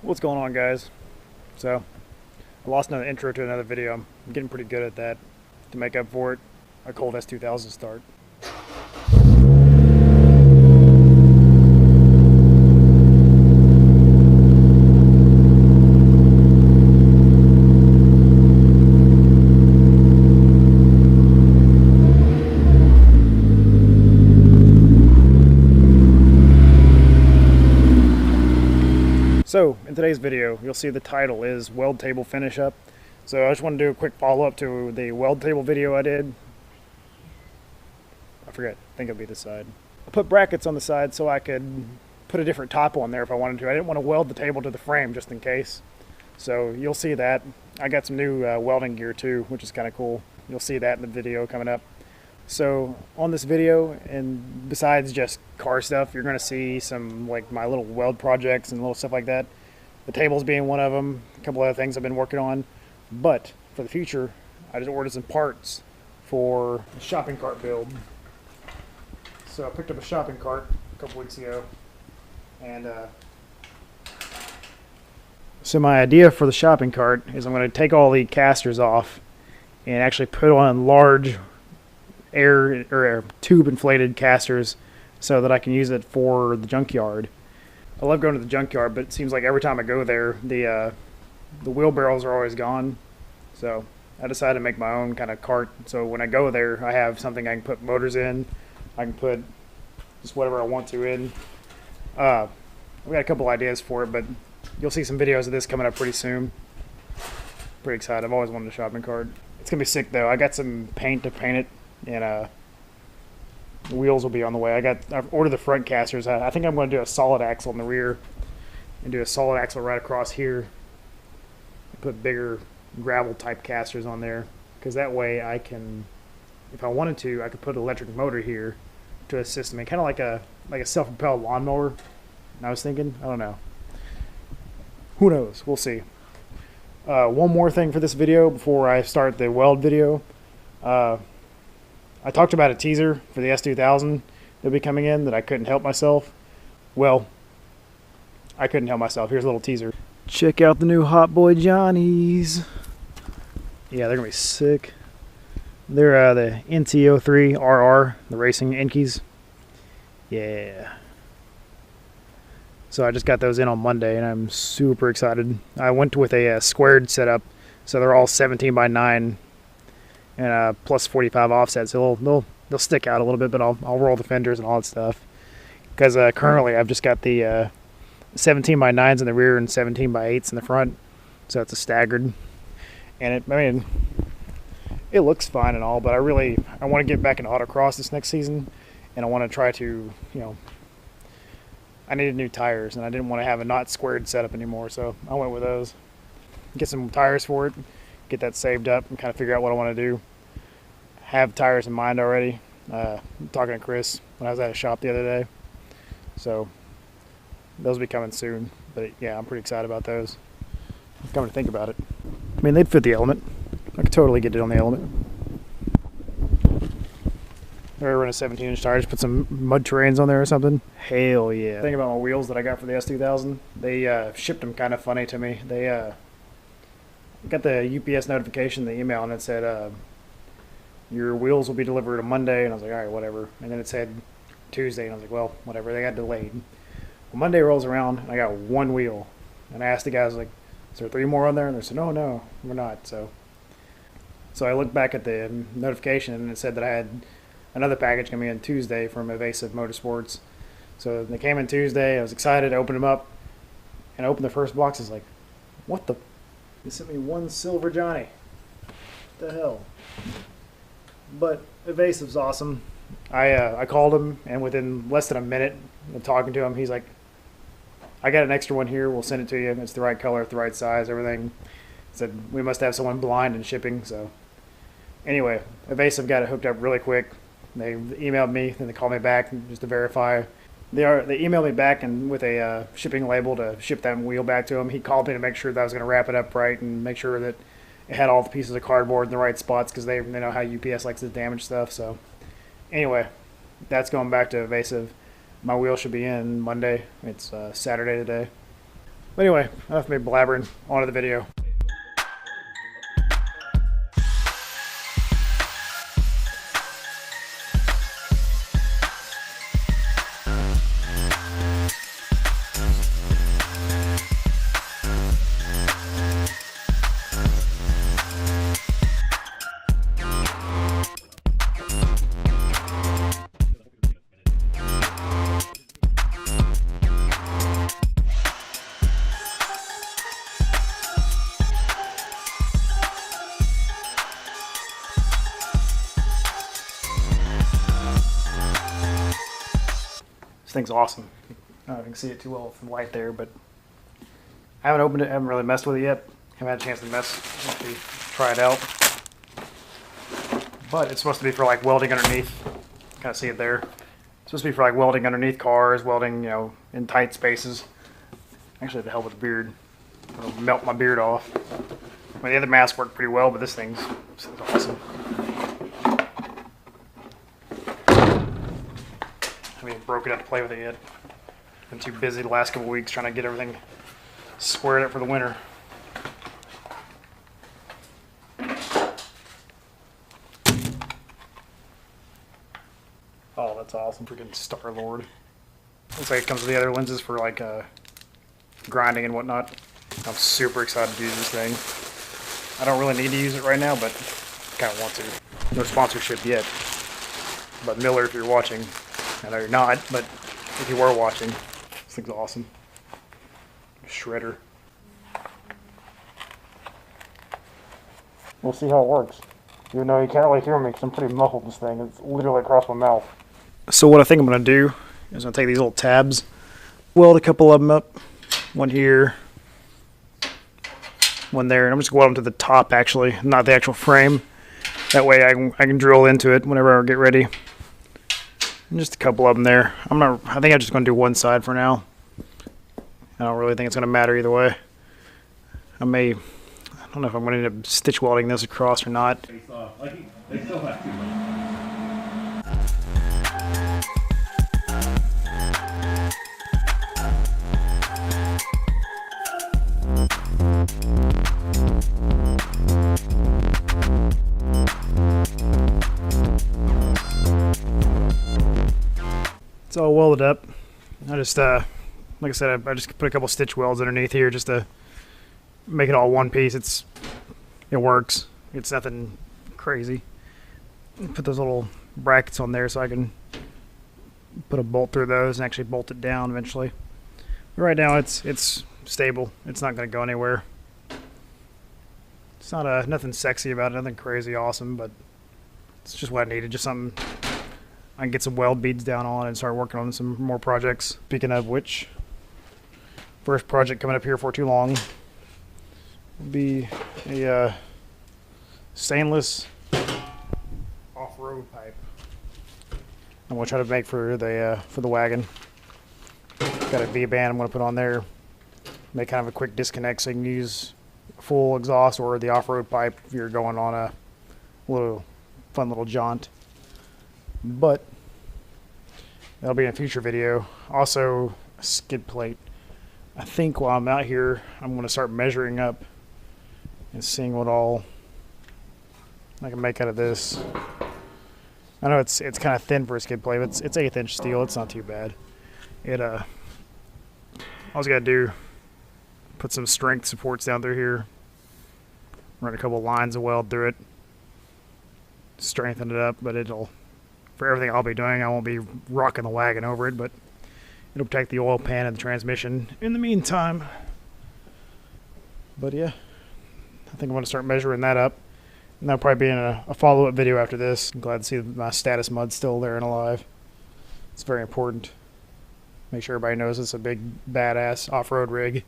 What's going on, guys? So I lost another intro to another video. I'm getting pretty good at that. To make up for it, I called S2000's start. So, in today's video, you'll see the title is Weld Table Finish Up. So I just want to do a quick follow-up to the weld table video I did. I forget, I think it'll be this side. I put brackets on the side so I could put a different top on there if I wanted to. I didn't want to weld the table to the frame just in case. So you'll see that. I got some new welding gear too, which is kind of cool. You'll see that in the video coming up. So on this video, and besides just car stuff, you're going to see some like my little weld projects and little stuff like that. The tables being one of them, a couple other things I've been working on. But for the future, I just ordered some parts for a shopping cart build. So I picked up a shopping cart a couple weeks ago. And so my idea for the shopping cart is I'm going to take all the casters off and actually put on large air or tube inflated casters so that I can use it for the junkyard. I love going to the junkyard, but it seems like every time I go there, the wheelbarrows are always gone. So I decided to make my own kind of cart. So when I go there, I have something I can put motors in. I can put just whatever I want to in. I've got a couple ideas for it, but you'll see some videos of this coming up pretty soon. Pretty excited. I've always wanted a shopping cart. It's gonna be sick though. I got some paint to paint it. And the wheels will be on the way. I've ordered the front casters. I think I'm going to do a solid axle in the rear and do a solid axle right across here. Put bigger gravel type casters on there because that way I can, if I wanted to, I could put an electric motor here to assist me, kind of like a self-propelled lawnmower. And I was thinking, I don't know. Who knows? We'll see. One more thing for this video before I start the weld video. I talked about a teaser for the S2000 that'll be coming in that I couldn't help myself. Well, I couldn't help myself. Here's a little teaser. Check out the new Hot Boy Johnnies. Yeah, they're going to be sick. They're the NT03RR, the racing Inkies. Yeah. So I just got those in on Monday, and I'm super excited. I went with a squared setup, so they're all 17 by 9. And plus 45 offset, so they'll stick out a little bit, but I'll roll the fenders and all that stuff. Because currently I've just got the 17 by 9s in the rear and 17 by 8s in the front, so it's a staggered. And it looks fine and all, but I want to get back into autocross this next season, and I want to try to, I needed new tires, and I didn't want to have a not squared setup anymore, so I went with those. Get some tires for it, get that saved up, and kind of figure out what I want to do. Have tires in mind already. Talking to Chris when I was at a shop the other day. So those will be coming soon. But yeah, I'm pretty excited about those. Coming to think about it. I mean, they'd fit the Element. I could totally get it on the Element. Or run a 17-inch tire, just put some mud terrains on there or something. Hell yeah. The thing about my wheels that I got for the S2000, they shipped them kind of funny to me. They got the UPS notification, the email, and it said, your wheels will be delivered on Monday, and I was like, all right, whatever. And then it said Tuesday, and I was like, well, whatever. They got delayed. Well, Monday rolls around, and I got one wheel. And I asked the guys, like, is there 3 more on there? And they said, no, we're not. So I looked back at the notification, and it said that I had another package coming in Tuesday from Evasive Motorsports. So they came in Tuesday. I was excited. I opened them up, and I opened the first box. I was like, what the? They sent me one silver Johnny. What the hell? But Evasive's awesome. I called him, and within less than a minute of talking to him, he's like, I got an extra one here. We'll send it to you. It's the right color, the right size, everything. He said, we must have someone blind in shipping. So anyway, Evasive got it hooked up really quick. They emailed me, then they called me back just to verify. They emailed me back and with a shipping label to ship that wheel back to him. He called me to make sure that I was going to wrap it up right and make sure that it had all the pieces of cardboard in the right spots because they know how UPS likes to damage stuff. So anyway, that's going back to Evasive. My wheel should be in Monday. It's Saturday today. But anyway, enough of me blabbering. On to the video. This thing's awesome. I don't know if you can see it too well with the light there, but I haven't opened it, haven't really messed with it yet. Haven't had a chance to try it out. But it's supposed to be for like welding underneath. Kind of see it there. It's supposed to be for like welding underneath cars, welding, you know, in tight spaces. Actually, to help with the beard. It'll melt my beard off. I mean, the other masks work pretty well, but this thing's awesome. I haven't even broken it to play with it yet. Been too busy the last couple weeks trying to get everything squared up for the winter. Oh, that's awesome. Freaking Star-Lord. Looks like it comes with the other lenses for like grinding and whatnot. I'm super excited to use this thing. I don't really need to use it right now, but kind of want to. No sponsorship yet. But Miller, if you're watching, I know you're not, but if you were watching, this thing's awesome. Shredder. We'll see how it works. Even though you can't really hear me because I'm pretty muffled this thing. It's literally across my mouth. So what I think I'm going to do is I'm going to take these little tabs, weld a couple of them up. One here, one there, and I'm just going to weld them to the top actually, not the actual frame. That way I can drill into it whenever I get ready. And just a couple of them there. I think I'm just going to do one side for now. I don't really think it's going to matter either way. I don't know if I'm going to end up stitch welding this across or not. They still have too much. It's all welded up. I just, like I said, I just put a couple stitch welds underneath here just to make it all one piece. It works. It's nothing crazy. Put those little brackets on there so I can put a bolt through those and actually bolt it down eventually. But right now it's stable. It's not going to go anywhere. It's not nothing sexy about it, nothing crazy awesome, but it's just what I needed. Just something I can get some weld beads down on and start working on some more projects. Speaking of which, first project coming up here for too long will be a stainless off-road pipe. I'm gonna try to make for the wagon. Got a V-band I'm gonna put on there. Make kind of a quick disconnect so you can use full exhaust or the off-road pipe if you're going on a fun little jaunt. But that'll be in a future video. Also, a skid plate. I think while I'm out here, I'm going to start measuring up and seeing what all I can make out of this. I know it's kind of thin for a skid plate, but it's 1/8 inch steel. It's not too bad. All I was gonna do, put some strength supports down through here, run a couple lines of weld through it, strengthen it up, but for everything I'll be doing, I won't be rocking the wagon over it, but it'll protect the oil pan and the transmission in the meantime. But yeah, I think I'm going to start measuring that up. And that'll probably be in a follow-up video after this. I'm glad to see that my status mud's still there and alive. It's very important. Make sure everybody knows it's a big, badass off-road rig.